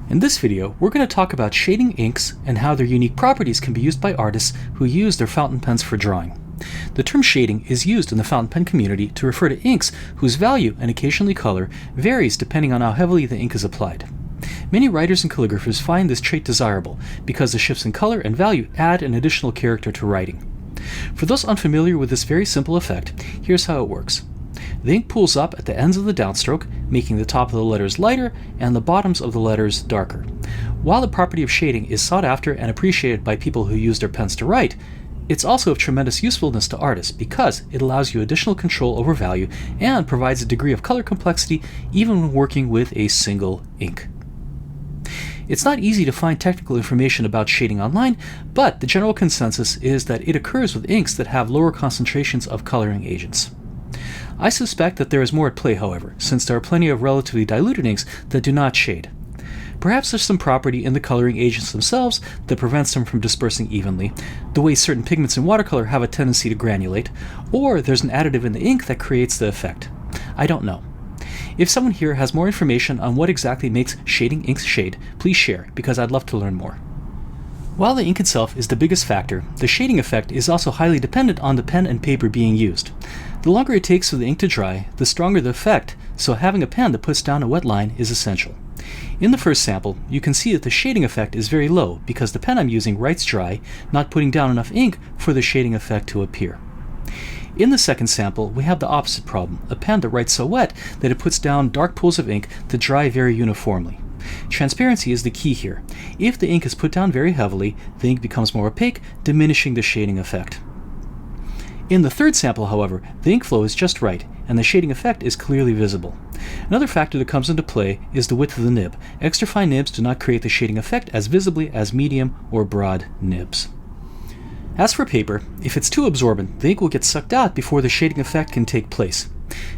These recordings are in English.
In this video, we're going to talk about shading inks and how their unique properties can be used by artists who use their fountain pens for drawing. The term shading is used in the fountain pen community to refer to inks whose value, and occasionally color, varies depending on how heavily the ink is applied. Many writers and calligraphers find this trait desirable because the shifts in color and value add an additional character to writing. For those unfamiliar with this very simple effect, here's how it works. The ink pools up at the ends of the downstroke, making the top of the letters lighter and the bottoms of the letters darker. While the property of shading is sought after and appreciated by people who use their pens to write, it's also of tremendous usefulness to artists because it allows you additional control over value and provides a degree of color complexity even when working with a single ink. It's not easy to find technical information about shading online, but the general consensus is that it occurs with inks that have lower concentrations of coloring agents. I suspect that there is more at play, however, since there are plenty of relatively diluted inks that do not shade. Perhaps there's some property in the coloring agents themselves that prevents them from dispersing evenly, the way certain pigments in watercolor have a tendency to granulate, or there's an additive in the ink that creates the effect. I don't know. If someone here has more information on what exactly makes shading inks shade, please share, because I'd love to learn more. While the ink itself is the biggest factor, the shading effect is also highly dependent on the pen and paper being used. The longer it takes for the ink to dry, the stronger the effect, so having a pen that puts down a wet line is essential. In the first sample, you can see that the shading effect is very low because the pen I'm using writes dry, not putting down enough ink for the shading effect to appear. In the second sample, we have the opposite problem, a pen that writes so wet that it puts down dark pools of ink that dry very uniformly. Transparency is the key here. If the ink is put down very heavily, the ink becomes more opaque, diminishing the shading effect. In the third sample, however, the ink flow is just right, and the shading effect is clearly visible. Another factor that comes into play is the width of the nib. Extra fine nibs do not create the shading effect as visibly as medium or broad nibs. As for paper, if it's too absorbent, the ink will get sucked out before the shading effect can take place.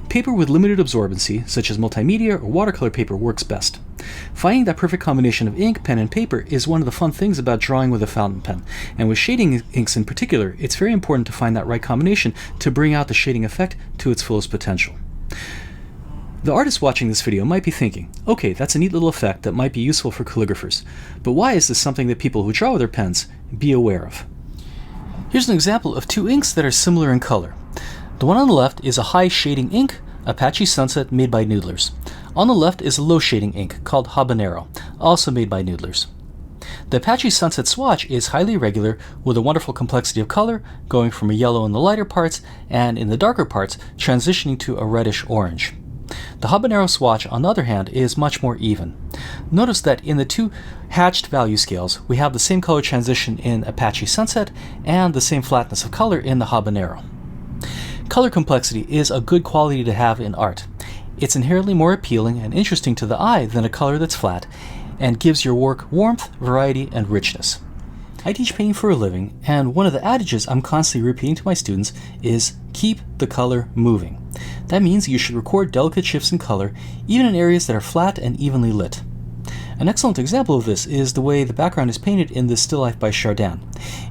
Paper with limited absorbency, such as multimedia or watercolor paper, works best. Finding that perfect combination of ink, pen, and paper is one of the fun things about drawing with a fountain pen, and with shading inks in particular, it's very important to find that right combination to bring out the shading effect to its fullest potential. The artist watching this video might be thinking, okay, that's a neat little effect that might be useful for calligraphers, but why is this something that people who draw with their pens be aware of? Here's an example of two inks that are similar in color. The one on the left is a high shading ink, Apache Sunset, made by Noodlers. On the left is a low shading ink called Habanero, also made by Noodlers. The Apache Sunset swatch is highly irregular with a wonderful complexity of color, going from a yellow in the lighter parts and in the darker parts transitioning to a reddish orange. The Habanero swatch, on the other hand, is much more even. Notice that in the two hatched value scales, we have the same color transition in Apache Sunset and the same flatness of color in the Habanero. Color complexity is a good quality to have in art. It's inherently more appealing and interesting to the eye than a color that's flat, and gives your work warmth, variety, and richness. I teach painting for a living, and one of the adages I'm constantly repeating to my students is keep the color moving. That means you should record delicate shifts in color, even in areas that are flat and evenly lit. An excellent example of this is the way the background is painted in this still life by Chardin.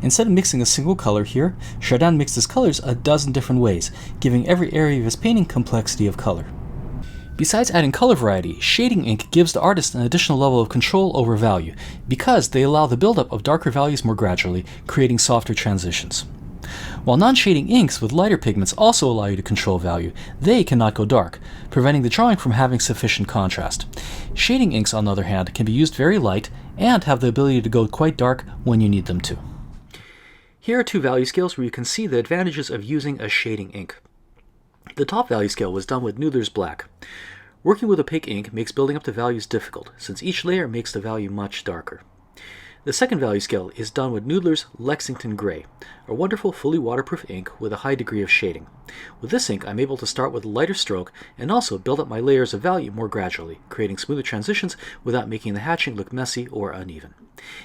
Instead of mixing a single color here, Chardin mixed his colors a dozen different ways, giving every area of his painting complexity of color. Besides adding color variety, shading ink gives the artist an additional level of control over value, because they allow the buildup of darker values more gradually, creating softer transitions. While non-shading inks with lighter pigments also allow you to control value, they cannot go dark, preventing the drawing from having sufficient contrast. Shading inks, on the other hand, can be used very light and have the ability to go quite dark when you need them to. Here are two value scales where you can see the advantages of using a shading ink. The top value scale was done with Noodler's Black. Working with opaque ink makes building up the values difficult, since each layer makes the value much darker. The second value scale is done with Noodler's Lexington Gray, a wonderful fully waterproof ink with a high degree of shading. With this ink, I'm able to start with a lighter stroke and also build up my layers of value more gradually, creating smoother transitions without making the hatching look messy or uneven.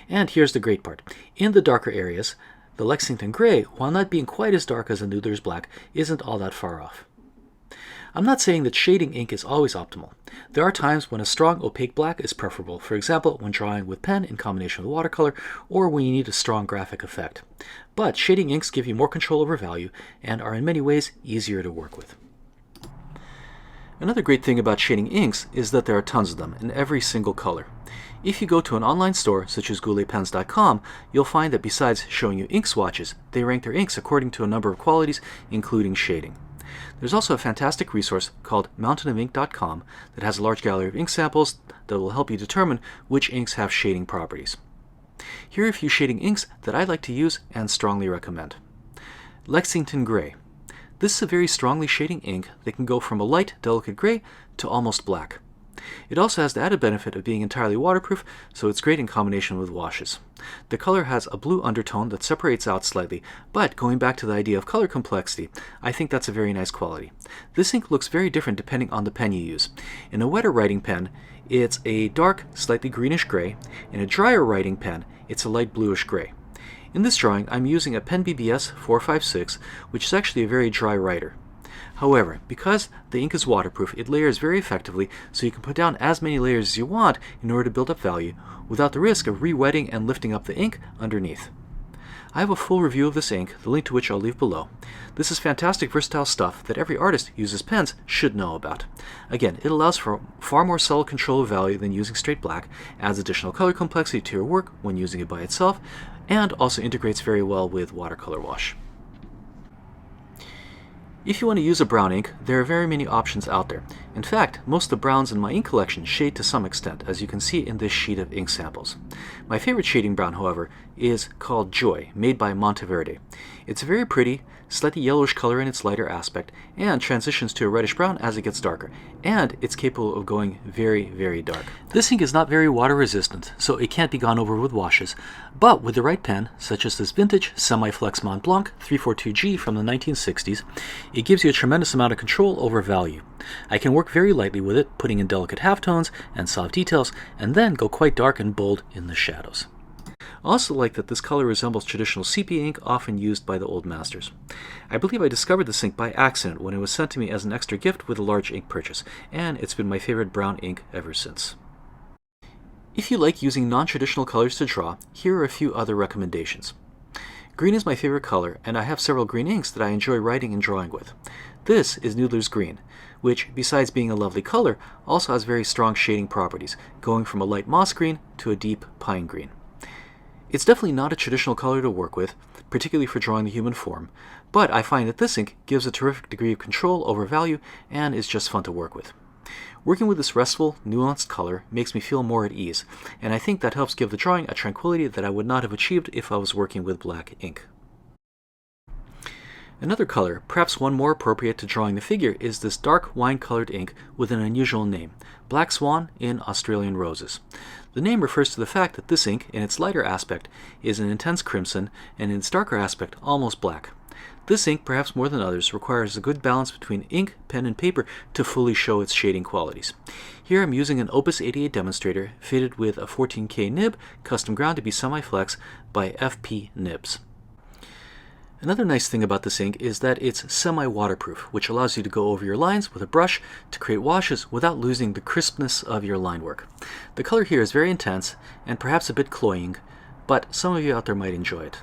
And here's the great part. In the darker areas, the Lexington Gray, while not being quite as dark as the Noodler's Black, isn't all that far off. I'm not saying that shading ink is always optimal. There are times when a strong opaque black is preferable, for example when drawing with pen in combination with watercolor, or when you need a strong graphic effect. But shading inks give you more control over value and are in many ways easier to work with. Another great thing about shading inks is that there are tons of them in every single color. If you go to an online store such as gouletpens.com, you'll find that besides showing you ink swatches, they rank their inks according to a number of qualities, including shading. There's also a fantastic resource called mountainofink.com that has a large gallery of ink samples that will help you determine which inks have shading properties. Here are a few shading inks that I like to use and strongly recommend. Lexington Gray. This is a very strongly shading ink that can go from a light, delicate gray to almost black. It also has the added benefit of being entirely waterproof, so it's great in combination with washes. The color has a blue undertone that separates out slightly, but going back to the idea of color complexity, I think that's a very nice quality. This ink looks very different depending on the pen you use. In a wetter writing pen, it's a dark, slightly greenish gray. In a drier writing pen, it's a light bluish gray. In this drawing, I'm using a Pen BBS 456, which is actually a very dry writer. However, because the ink is waterproof, it layers very effectively, so you can put down as many layers as you want in order to build up value, without the risk of re-wetting and lifting up the ink underneath. I have a full review of this ink, the link to which I'll leave below. This is fantastic versatile stuff that every artist who uses pens should know about. Again, it allows for far more subtle control of value than using straight black, adds additional color complexity to your work when using it by itself, and also integrates very well with watercolor wash. If you want to use a brown ink, there are very many options out there. In fact, most of the browns in my ink collection shade to some extent, as you can see in this sheet of ink samples. My favorite shading brown, however, is called Joy, made by Monteverde. It's a very pretty, slightly yellowish color in its lighter aspect, and transitions to a reddish brown as it gets darker, and it's capable of going very, very dark. This ink is not very water resistant, so it can't be gone over with washes, but with the right pen, such as this vintage Semiflex Mont Blanc 342G from the 1960s, it gives you a tremendous amount of control over value. I can work very lightly with it, putting in delicate halftones and soft details, and then go quite dark and bold in the shadows. I also like that this color resembles traditional sepia ink often used by the old masters. I believe I discovered this ink by accident when it was sent to me as an extra gift with a large ink purchase, and it's been my favorite brown ink ever since. If you like using non-traditional colors to draw, here are a few other recommendations. Green is my favorite color, and I have several green inks that I enjoy writing and drawing with. This is Noodler's Green, which, besides being a lovely color, also has very strong shading properties, going from a light moss green to a deep pine green. It's definitely not a traditional color to work with, particularly for drawing the human form, but I find that this ink gives a terrific degree of control over value and is just fun to work with. Working with this restful, nuanced color makes me feel more at ease, and I think that helps give the drawing a tranquility that I would not have achieved if I was working with black ink. Another color, perhaps one more appropriate to drawing the figure, is this dark wine-colored ink with an unusual name, Black Swan in Australian Roses. The name refers to the fact that this ink, in its lighter aspect, is an intense crimson, and in its darker aspect, almost black. This ink, perhaps more than others, requires a good balance between ink, pen, and paper to fully show its shading qualities. Here I'm using an Opus 88 demonstrator fitted with a 14K nib, custom ground to be Semiflex by FP Nibs. Another nice thing about this ink is that it's semi-waterproof, which allows you to go over your lines with a brush to create washes without losing the crispness of your line work. The color here is very intense and perhaps a bit cloying, but some of you out there might enjoy it.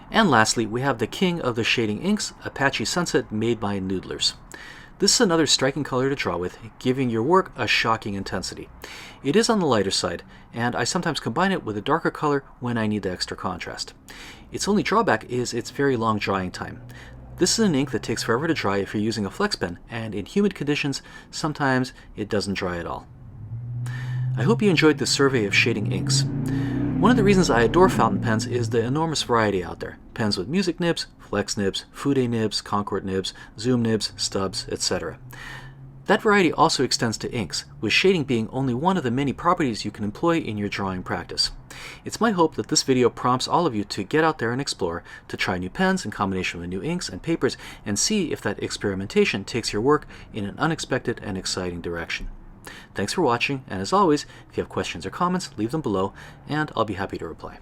And lastly, we have the king of the shading inks, Apache Sunset, made by Noodlers. This is another striking color to draw with, giving your work a shocking intensity. It is on the lighter side, and I sometimes combine it with a darker color when I need the extra contrast. Its only drawback is its very long drying time. This is an ink that takes forever to dry if you're using a flex pen, and in humid conditions, sometimes it doesn't dry at all. I hope you enjoyed this survey of shading inks. One of the reasons I adore fountain pens is the enormous variety out there. Pens with music nibs, flex nibs, Fude nibs, Concord nibs, zoom nibs, stubs, etc. That variety also extends to inks, with shading being only one of the many properties you can employ in your drawing practice. It's my hope that this video prompts all of you to get out there and explore, to try new pens in combination with new inks and papers, and see if that experimentation takes your work in an unexpected and exciting direction. Thanks for watching, and as always, if you have questions or comments, leave them below, and I'll be happy to reply.